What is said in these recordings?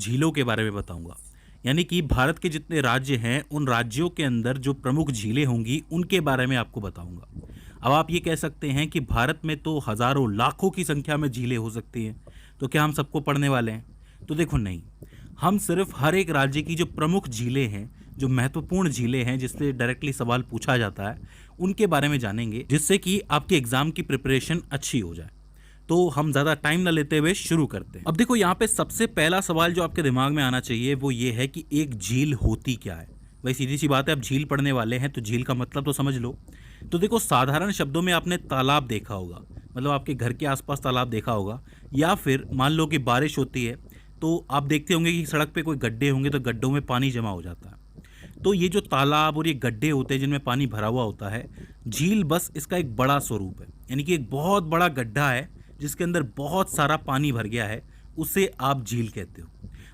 झीलों के बारे में बताऊंगा। यानी कि भारत के जितने राज्य हैं उन राज्यों के अंदर जो प्रमुख झीलें होंगी उनके बारे में आपको बताऊंगा। अब आप ये कह सकते हैं कि भारत में तो हज़ारों लाखों की संख्या में झीलें हो सकती हैं, तो क्या हम सबको पढ़ने वाले हैं? तो देखो नहीं, हम सिर्फ हर एक राज्य की जो प्रमुख झीलें हैं, जो महत्वपूर्ण झीलें हैं जिससे डायरेक्टली सवाल पूछा जाता है, उनके बारे में जानेंगे, जिससे कि आपके एग्ज़ाम की प्रिपरेशन अच्छी हो जाए। तो हम ज़्यादा टाइम ना लेते हुए शुरू करते हैं। अब देखो, यहाँ पे सबसे पहला सवाल जो आपके दिमाग में आना चाहिए वो ये है कि एक झील होती क्या है। भाई सीधी सी बात है, आप झील पढ़ने वाले हैं तो झील का मतलब तो समझ लो। तो देखो, साधारण शब्दों में आपने तालाब देखा होगा, मतलब आपके घर के आसपास तालाब देखा होगा, या फिर मान लो कि बारिश होती है तो आप देखते होंगे कि सड़क पे कोई गड्ढे होंगे तो गड्ढों में पानी जमा हो जाता है। तो ये जो तालाब और ये गड्ढे होते हैं जिनमें पानी भरा हुआ होता है, झील बस इसका एक बड़ा स्वरूप है। यानी कि एक बहुत बड़ा गड्ढा है जिसके अंदर बहुत सारा पानी भर गया है, उसे आप झील कहते हो।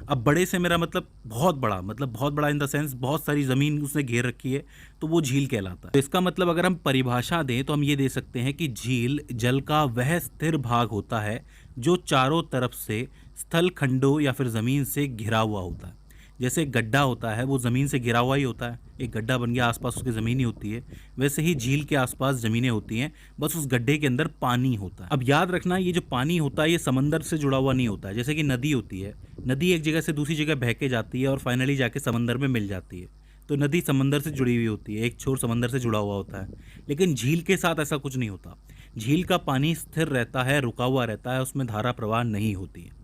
अब बड़े से मेरा मतलब बहुत बड़ा, मतलब बहुत बड़ा इन द सेंस बहुत सारी ज़मीन उसने घेर रखी है, तो वो झील कहलाता है। तो इसका मतलब अगर हम परिभाषा दें तो हम ये दे सकते हैं कि झील जल का वह स्थिर भाग होता है जो चारों तरफ से स्थल खंडों या फिर ज़मीन से घिरा हुआ होता है। जैसे एक गड्ढा होता है वो ज़मीन से घिरा हुआ ही होता है, एक गड्ढा बन गया, आसपास उसकी ज़मीन ही होती है। वैसे ही झील के आसपास ज़मीनें होती हैं, बस उस गड्ढे के अंदर पानी होता है। अब याद रखना, ये जो पानी होता है ये समंदर से जुड़ा हुआ नहीं होता है। जैसे कि नदी होती है, नदी एक जगह से दूसरी जगह बह के जाती है और फाइनली जाके समंदर में मिल जाती है, तो नदी समंदर से जुड़ी हुई होती है, एक छोर समंदर से जुड़ा हुआ होता है। लेकिन झील के साथ ऐसा कुछ नहीं होता। झील का पानी स्थिर रहता है, रुका हुआ रहता है, उसमें धारा प्रवाह नहीं होती है।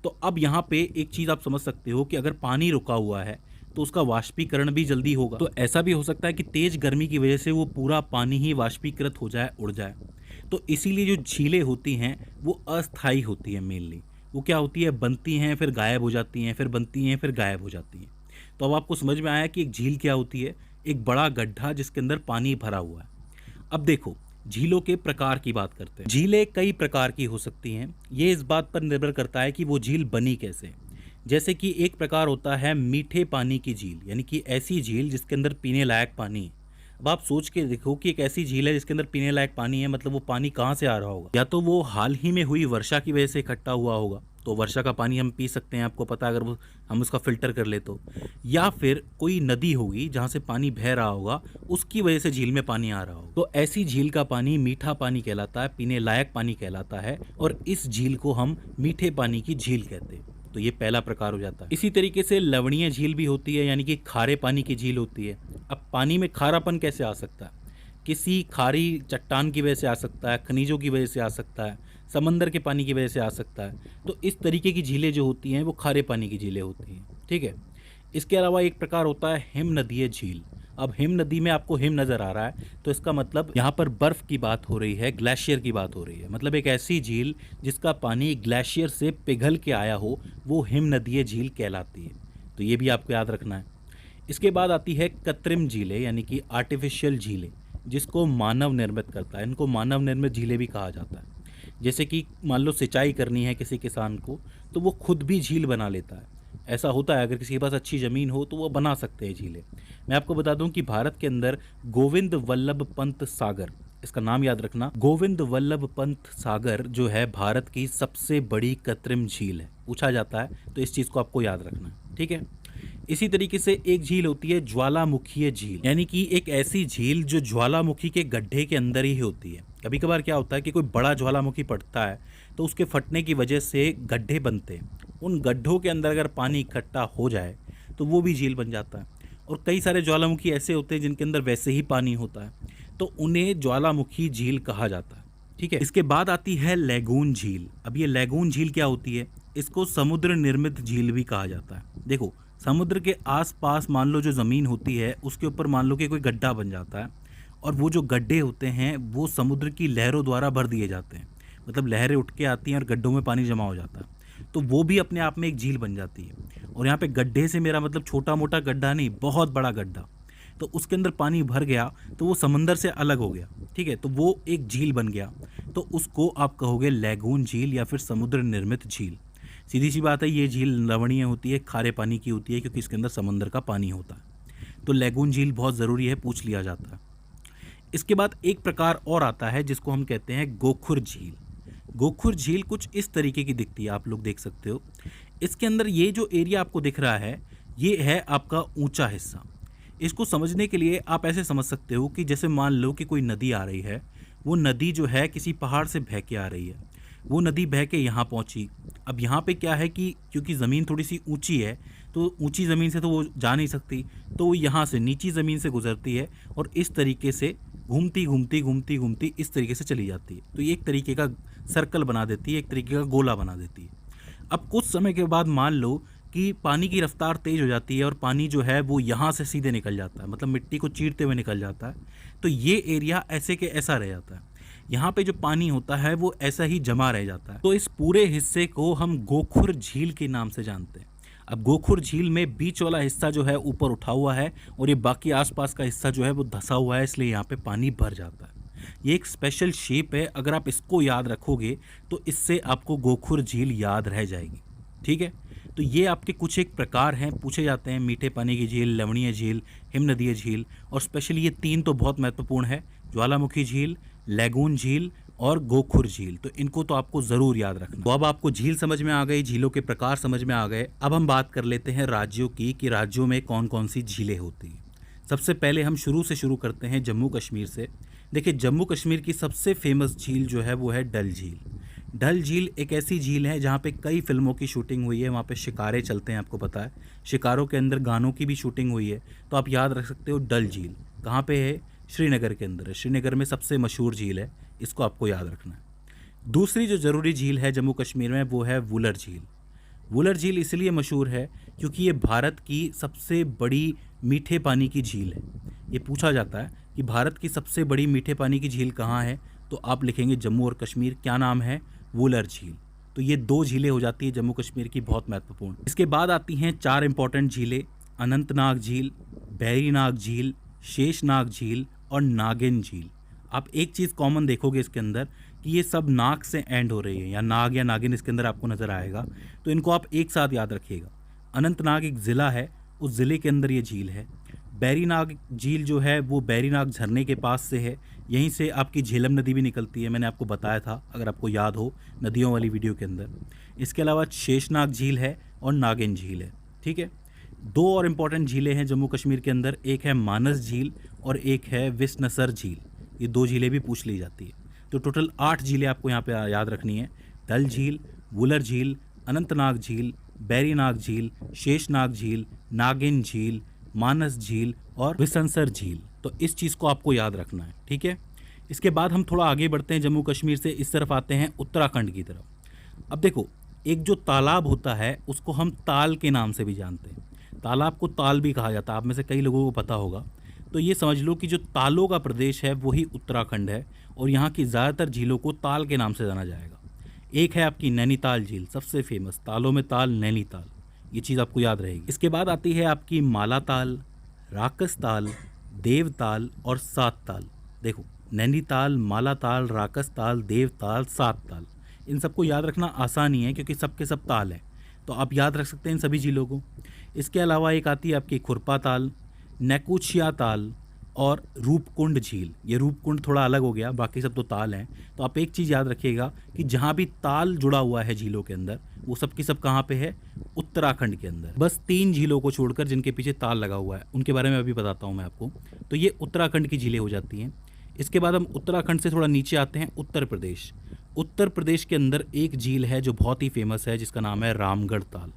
तो अब यहाँ पे एक चीज़ आप समझ सकते हो कि अगर पानी रुका हुआ है तो उसका वाष्पीकरण भी जल्दी होगा। तो ऐसा भी हो सकता है कि तेज गर्मी की वजह से वो पूरा पानी ही वाष्पीकृत हो जाए, उड़ जाए। तो इसीलिए जो झीलें होती हैं वो अस्थायी होती हैं मेनली। वो क्या होती है, बनती हैं फिर गायब हो जाती हैं, फिर बनती हैं फिर गायब हो जाती हैं। तो अब आपको समझ में आया कि एक झील क्या होती है, एक बड़ा गड्ढा जिसके अंदर पानी भरा हुआ है। अब देखो, झीलों के प्रकार की बात करते हैं। झीलें कई प्रकार की हो सकती हैं, ये इस बात पर निर्भर करता है कि वो झील बनी कैसे। जैसे कि एक प्रकार होता है मीठे पानी की झील, यानी कि ऐसी झील जिसके अंदर पीने लायक पानी है। अब आप सोच के देखो कि एक ऐसी झील है जिसके अंदर पीने लायक पानी है, मतलब वो पानी कहाँ से आ रहा होगा? या तो वो हाल ही में हुई वर्षा की वजह से इकट्ठा हुआ होगा, तो वर्षा का पानी हम पी सकते हैं, आपको पता है, अगर वो हम उसका फिल्टर कर ले तो। या फिर कोई नदी होगी जहाँ से पानी बह रहा होगा, उसकी वजह से झील में पानी आ रहा होगा। तो ऐसी झील का पानी मीठा पानी कहलाता है, पीने लायक पानी कहलाता है, और इस झील को हम मीठे पानी की झील कहते हैं। तो ये पहला प्रकार हो जाता है। इसी तरीके से लवणीय झील भी होती है, यानी कि खारे पानी की झील होती है। अब पानी में खारापन कैसे आ सकता है? किसी खारी चट्टान की वजह से आ सकता है, खनिजों की वजह से आ सकता है, समंदर के पानी की वजह से आ सकता है। तो इस तरीके की झीलें जो होती हैं वो खारे पानी की झीलें होती हैं, ठीक है। इसके अलावा एक प्रकार होता है हिम नदीय झील। अब हिम नदी में आपको हिम नज़र आ रहा है, तो इसका मतलब यहाँ पर बर्फ़ की बात हो रही है, ग्लेशियर की बात हो रही है। मतलब एक ऐसी झील जिसका पानी ग्लेशियर से पिघल के आया हो, वो हिम नदीय झील कहलाती है। तो ये भी आपको याद रखना है। इसके बाद आती है कृत्रिम झीलें, यानी कि आर्टिफिशियल झीलें, जिसको मानव निर्मित करता है। इनको मानव निर्मित झीलें भी कहा जाता है। जैसे कि मान लो सिंचाई करनी है किसी किसान को, तो वो खुद भी झील बना लेता है। ऐसा होता है, अगर किसी के पास अच्छी ज़मीन हो तो वो बना सकते हैं झीलें। मैं आपको बता दूं कि भारत के अंदर गोविंद वल्लभ पंत सागर, इसका नाम याद रखना, गोविंद वल्लभ पंत सागर जो है भारत की सबसे बड़ी कृत्रिम झील है। पूछा जाता है तो इस चीज़ को आपको याद रखना है, ठीक है। इसी तरीके से एक झील होती है ज्वालामुखीय झील, यानी कि एक ऐसी झील जो ज्वालामुखी के गड्ढे के अंदर ही होती है। कभी कभार क्या होता है कि कोई बड़ा ज्वालामुखी फटता है तो उसके फटने की वजह से गड्ढे बनते हैं। उन गड्ढों के अंदर अगर पानी इकट्ठा हो जाए तो वो भी झील बन जाता है। और कई सारे ज्वालामुखी ऐसे होते हैं जिनके अंदर वैसे ही पानी होता है, तो उन्हें ज्वालामुखी झील कहा जाता है, ठीक है। इसके बाद आती है लैगून झील। अब ये लैगून झील क्या होती है? इसको समुद्र निर्मित झील भी कहा जाता है। देखो, समुद्र के आसपास मान लो जो ज़मीन होती है उसके ऊपर मान लो कि कोई गड्ढा बन जाता है, और वो जो गड्ढे होते हैं वो समुद्र की लहरों द्वारा भर दिए जाते हैं। मतलब लहरें उठ के आती हैं और गड्ढों में पानी जमा हो जाता है, तो वो भी अपने आप में एक झील बन जाती है। और यहाँ पे गड्ढे से मेरा मतलब छोटा मोटा गड्ढा नहीं, बहुत बड़ा गड्ढा। तो उसके अंदर पानी भर गया तो वो समंदर से अलग हो गया, ठीक है, तो वो एक झील बन गया। तो उसको आप कहोगे लैगून झील या फिर समुद्र निर्मित झील। सीधी सी बात है, ये झील लवणीय होती है, खारे पानी की होती है, क्योंकि इसके अंदर समंदर का पानी होता है। तो लैगून झील बहुत ज़रूरी है, पूछ लिया जाता है। इसके बाद एक प्रकार और आता है जिसको हम कहते हैं गोखुर झील। गोखुर झील कुछ इस तरीके की दिखती है, आप लोग देख सकते हो। इसके अंदर ये जो एरिया आपको दिख रहा है, ये है आपका ऊंचा हिस्सा। इसको समझने के लिए आप ऐसे समझ सकते हो कि जैसे मान लो कि कोई नदी आ रही है, वो नदी जो है किसी पहाड़ से बह के आ रही है, वो नदी बह के यहाँ पहुँची। अब यहाँ पे क्या है कि क्योंकि ज़मीन थोड़ी सी ऊंची है, तो ऊंची ज़मीन से तो वो जा नहीं सकती, तो वो यहाँ से नीची ज़मीन से गुजरती है और इस तरीके से घूमती घूमती घूमती घूमती इस तरीके से चली जाती है। तो ये एक तरीके का सर्कल बना देती है, एक तरीके का गोला बना देती है। अब कुछ समय के बाद मान लो कि पानी की रफ्तार तेज़ हो जाती है और पानी जो है वो यहाँ से सीधे निकल जाता है, मतलब मिट्टी को चीरते हुए निकल जाता है। तो ये एरिया ऐसे के ऐसा रह जाता है, यहाँ पे जो पानी होता है वो ऐसा ही जमा रह जाता है। तो इस पूरे हिस्से को हम गोखुर झील के नाम से जानते हैं। अब गोखुर झील में बीच वाला हिस्सा जो है ऊपर उठा हुआ है और ये बाकी आसपास का हिस्सा जो है वो धंसा हुआ है, इसलिए यहाँ पे पानी भर जाता है। ये एक स्पेशल शेप है, अगर आप इसको याद रखोगे तो इससे आपको गोखुर झील याद रह जाएगी। ठीक है, तो ये आपके कुछ एक प्रकार हैं, पूछे जाते हैं, मीठे पानी की झील, लवणीय झील, हिमनदीय झील, और स्पेशली ये 3 तो बहुत महत्वपूर्ण है, ज्वालामुखी झील, लैगून झील और गोखुर झील। तो इनको तो आपको ज़रूर याद रखना। तो अब आपको झील समझ में आ गई, झीलों के प्रकार समझ में आ गए। अब हम बात कर लेते हैं राज्यों की कि राज्यों में कौन कौन सी झीलें होती हैं। सबसे पहले हम शुरू करते हैं जम्मू कश्मीर से। देखिए, जम्मू कश्मीर की सबसे फेमस झील जो है वो है डल झील। डल झील एक ऐसी झील है जहाँ पे कई फिल्मों की शूटिंग हुई है, वहाँ पे शिकारे चलते हैं, आपको पता है, शिकारों के अंदर गानों की भी शूटिंग हुई है। तो आप याद रख सकते हो डल झील कहाँ पे है, श्रीनगर के अंदर है। श्रीनगर में सबसे मशहूर झील है, इसको आपको याद रखना है। दूसरी जो ज़रूरी झील है जम्मू कश्मीर में वो है वुलर झील। वुलर झील इसलिए मशहूर है क्योंकि ये भारत की सबसे बड़ी मीठे पानी की झील है। ये पूछा जाता है कि भारत की सबसे बड़ी मीठे पानी की झील कहाँ है, तो आप लिखेंगे जम्मू और कश्मीर, क्या नाम है, वुलर झील। तो ये 2 झीलें हो जाती है जम्मू कश्मीर की, बहुत महत्वपूर्ण। इसके बाद आती हैं 4 इंपॉर्टेंट झीलें, अनंतनाग झील, बैरीनाग झील, शेषनाग झील और नागिन झील। आप एक चीज़ कॉमन देखोगे इसके अंदर कि ये सब नाग से एंड हो रही है, या नाग या नागिन इसके अंदर आपको नज़र आएगा, तो इनको आप एक साथ याद रखिएगा। अनंतनाग एक ज़िला है, उस ज़िले के अंदर ये झील है। बैरीनाग झील जो है वो बैरीनाग झरने के पास से है, यहीं से आपकी झेलम नदी भी निकलती है, मैंने आपको बताया था अगर आपको याद हो नदियों वाली वीडियो के अंदर। इसके अलावा शेषनाग झील है और नागिन झील है। ठीक है, 2 और इम्पॉर्टेंट झीलें हैं जम्मू कश्मीर के अंदर, एक है मानस झील और एक है विसनसर झील। ये 2 झीलें भी पूछ ली जाती है। तो टोटल 8 झीलें आपको यहाँ पे याद रखनी है। डल झील, वुलर झील, अनंतनाग झील, बैरीनाग झील, शेषनाग झील, नागिन झील, मानस झील और विसनसर झील। तो इस चीज़ को आपको याद रखना है। ठीक है, इसके बाद हम थोड़ा आगे बढ़ते हैं, जम्मू कश्मीर से इस तरफ आते हैं उत्तराखंड की तरफ। अब देखो, एक जो तालाब होता है उसको हम ताल के नाम से भी जानते हैं। तालाब को ताल भी कहा जाता है, आप में से कई लोगों को पता होगा। तो ये समझ लो कि जो तालों का प्रदेश है वही उत्तराखंड है और यहाँ की ज़्यादातर झीलों को ताल के नाम से जाना जाएगा। एक है आपकी नैनीताल झील, सबसे फेमस, तालों में ताल, नैनीताल, ये चीज़ आपको याद रहेगी। इसके बाद आती है आपकी मालाताल, राकसताल, देवताल और सातताल। देखो, नैनीताल, मालाताल, राकसताल, देवताल, सातताल, इन सबको याद रखना आसान ही है क्योंकि सबके सब ताल हैं, तो आप याद रख सकते हैं इन सभी झीलों को। इसके अलावा एक आती है आपकी खुरपा ताल, नेकुचिया ताल और रूपकुंड झील। ये रूपकुंड थोड़ा अलग हो गया, बाकी सब तो ताल हैं। तो आप एक चीज़ याद रखिएगा कि जहाँ भी ताल जुड़ा हुआ है झीलों के अंदर, वो सब की सब कहाँ पे है, उत्तराखंड के अंदर। बस 3 झीलों को छोड़कर जिनके पीछे ताल लगा हुआ है, उनके बारे में अभी बताता हूँ मैं आपको। तो ये उत्तराखंड की झीलें हो जाती हैं। इसके बाद हम उत्तराखंड से थोड़ा नीचे आते हैं, उत्तर प्रदेश। उत्तर प्रदेश के अंदर एक झील है जो बहुत ही फेमस है, जिसका नाम है रामगढ़ ताल।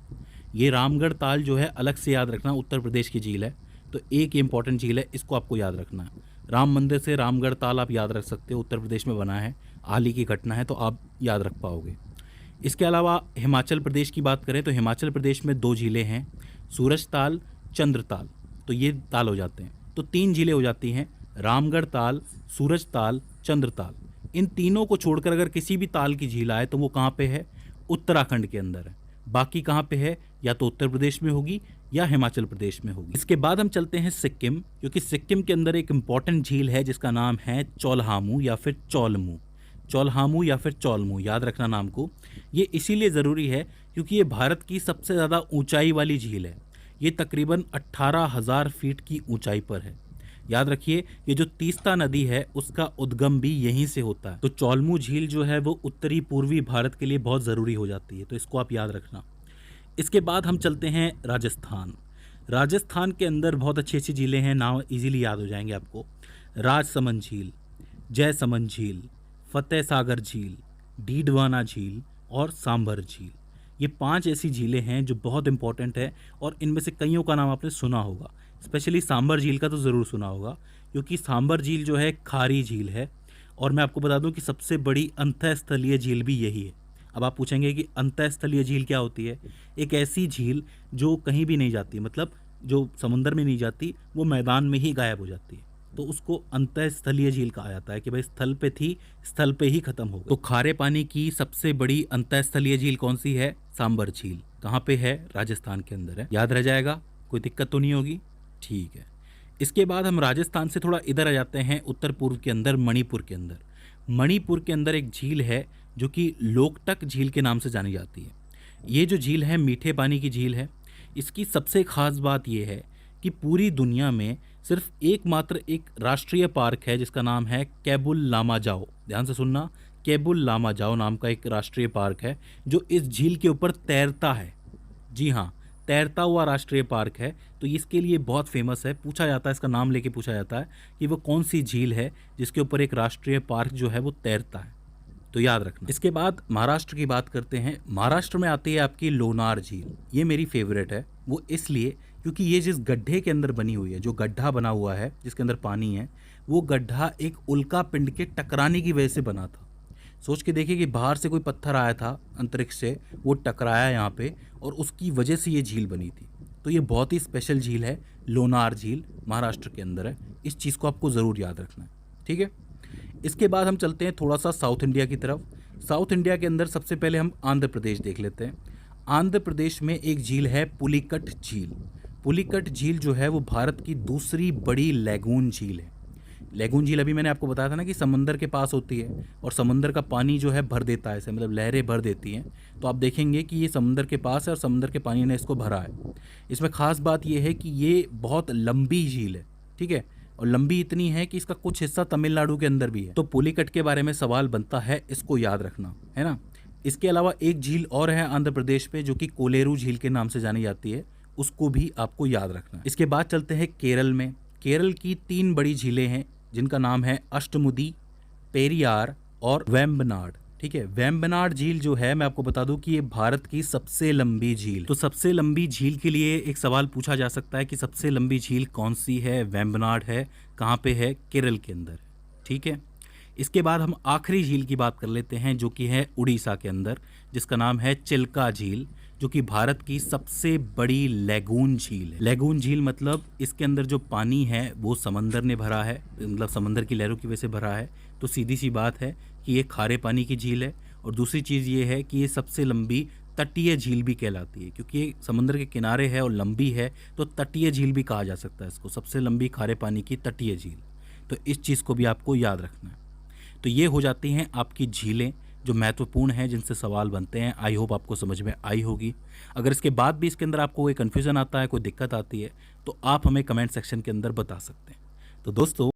ये रामगढ़ ताल जो है अलग से याद रखना, उत्तर प्रदेश की झील है, तो एक इंपॉर्टेंट झील है, इसको आपको याद रखना है। राम मंदिर से रामगढ़ ताल आप याद रख सकते हो, उत्तर प्रदेश में बना है, हाल ही की घटना है, तो आप याद रख पाओगे। इसके अलावा हिमाचल प्रदेश की बात करें तो हिमाचल प्रदेश में 2 झीलें हैं, सूरज ताल, चंद्र ताल। तो ये ताल हो जाते हैं, तो 3 झीलें हो जाती हैं, रामगढ़ ताल, सूरज ताल, चंद्र ताल। इन तीनों को छोड़कर अगर किसी भी ताल की झील आए तो वो कहाँ पे है, उत्तराखंड के अंदर है। बाकी कहाँ पे है, या तो उत्तर प्रदेश में होगी या हिमाचल प्रदेश में होगी। इसके बाद हम चलते हैं सिक्किम, क्योंकि सिक्किम के अंदर एक इम्पॉर्टेंट झील है जिसका नाम है चौलहामू या फिर चौलमू। चौलहामू या फिर चौलमू, याद रखना नाम को। ये इसीलिए ज़रूरी है क्योंकि ये भारत की सबसे ज़्यादा ऊंचाई वाली झील है। ये तकरीबन 18,000 फीट की ऊंचाई पर है। याद रखिए, ये जो तीस्ता नदी है उसका उद्गम भी यहीं से होता है। तो चौलमू झील जो है वो उत्तरी पूर्वी भारत के लिए बहुत ज़रूरी हो जाती है, तो इसको आप याद रखना। इसके बाद हम चलते हैं राजस्थान। राजस्थान के अंदर बहुत अच्छी अच्छी झीलें हैं, नाम इजीली याद हो जाएंगे आपको। राजसमंद झील, जयसमंद झील, फतेह सागर झील, डीडवाना झील और सांभर झील। ये 5 ऐसी झीलें हैं जो बहुत इंपॉर्टेंट है और इनमें से कईयों का नाम आपने सुना होगा। स्पेशली सांभर झील का तो ज़रूर सुना होगा, क्योंकि सांभर झील जो है खारी झील है। और मैं आपको बता दूं कि सबसे बड़ी अंतःस्थलीय झील भी यही है। अब आप पूछेंगे कि अंतःस्थलीय झील क्या होती है? एक ऐसी झील जो कहीं भी नहीं जाती, मतलब जो समुंदर में नहीं जाती, वो मैदान में ही गायब हो जाती है, तो उसको अंतःस्थलीय झील कहा जाता है कि भाई स्थल पे थी, स्थल पे ही खत्म हो गई। तो खारे पानी की सबसे बड़ी अंतःस्थलीय झील कौन सी है? सांबर झील। कहाँ पे है? राजस्थान के अंदर है। याद रह जाएगा, कोई दिक्कत तो नहीं होगी? ठीक है। इसके बाद हम राजस्थान से थोड़ा इधर आ जाते हैं, उत्तर पूर्व के अंदर, मणिपुर के अंदर। मणिपुर के अंदर एक झील है जो कि लोकटक झील के नाम से जानी जाती है। ये जो झील है मीठे पानी की झील है। इसकी सबसे खास बात यह है कि पूरी दुनिया में सिर्फ एकमात्र एक राष्ट्रीय पार्क है जिसका नाम है केबुल लामाजाओ। ध्यान से सुनना, केबुल लामाजाओ नाम का एक राष्ट्रीय पार्क है जो इस झील के ऊपर तैरता है। जी हाँ, तैरता हुआ राष्ट्रीय पार्क है। तो इसके लिए बहुत फेमस है, पूछा जाता है, इसका नाम लेके पूछा जाता है कि वो कौन सी झील है जिसके ऊपर एक राष्ट्रीय पार्क जो है वो तैरता है। तो याद रखना। इसके बाद महाराष्ट्र की बात करते हैं। महाराष्ट्र में आती है आपकी लोनार झील। ये मेरी फेवरेट है, वो इसलिए क्योंकि ये जिस गड्ढे के अंदर बनी हुई है, जो गड्ढा बना हुआ है जिसके अंदर पानी है, वो गड्ढा एक उल्का पिंड के टकराने की वजह से बना था। सोच के देखिए कि बाहर से कोई पत्थर आया था अंतरिक्ष से, वो टकराया यहाँ पे और उसकी वजह से ये झील बनी थी। तो ये बहुत ही स्पेशल झील है, लोनार झील महाराष्ट्र के अंदर है। इस चीज़ को आपको ज़रूर याद रखना है, ठीक है। इसके बाद हम चलते हैं थोड़ा सा साउथ इंडिया की तरफ। साउथ इंडिया के अंदर सबसे पहले हम आंध्र प्रदेश देख लेते हैं। आंध्र प्रदेश में एक झील है पुलिकट झील। पुलिकट झील जो है वो भारत की दूसरी बड़ी लैगून झील है। लैगून झील अभी मैंने आपको बताया था ना कि समंदर के पास होती है और समंदर का पानी जो है भर देता है इसे, मतलब लहरें भर देती हैं। तो आप देखेंगे कि ये समंदर के पास है और समंदर के पानी ने इसको भरा है। इसमें ख़ास बात ये है कि ये बहुत लंबी झील है, ठीक है, और लंबी इतनी है कि इसका कुछ हिस्सा तमिलनाडु के अंदर भी है। तो पुलिकट के बारे में सवाल बनता है, इसको याद रखना है ना। इसके अलावा एक झील और है आंध्र प्रदेश में जो कि कोलेरू झील के नाम से जानी जाती है, उसको भी आपको याद रखना है। इसके बाद चलते हैं केरल में। केरल की 3 बड़ी झीलें हैं जिनका नाम है अष्टमुदी, पेरियार और वेम्बनाड, ठीक है। वेम्बनाड झील जो है, मैं आपको बता दूं कि ये भारत की सबसे लंबी झील। तो सबसे लंबी झील के लिए एक सवाल पूछा जा सकता है कि सबसे लंबी झील कौन सी है? वेम्बनाड है। कहाँ पे है? केरल के अंदर, ठीक है। इसके बाद हम आखिरी झील की बात कर लेते हैं जो कि है उड़ीसा के अंदर, जिसका नाम है चिल्का झील, जो कि भारत की सबसे बड़ी लैगून झील है। लैगून झील मतलब इसके अंदर जो पानी है वो समंदर ने भरा है, मतलब समंदर की लहरों की वजह से भरा है। तो सीधी सी बात है कि ये खारे पानी की झील है। और दूसरी चीज़ ये है कि ये सबसे लंबी तटीय झील भी कहलाती है, क्योंकि ये समुद्र के किनारे है और लंबी है, तो तटीय झील भी कहा जा सकता है इसको, सबसे लंबी खारे पानी की तटीय झील। तो इस चीज़ को भी आपको याद रखना है। तो ये हो जाती हैं आपकी झीलें जो महत्वपूर्ण हैं, जिनसे सवाल बनते हैं। आई होप आपको समझ में आई होगी। अगर इसके बाद भी इसके अंदर आपको कोई कन्फ्यूज़न आता है, कोई दिक्कत आती है, तो आप हमें कमेंट सेक्शन के अंदर बता सकते हैं। तो दोस्तों,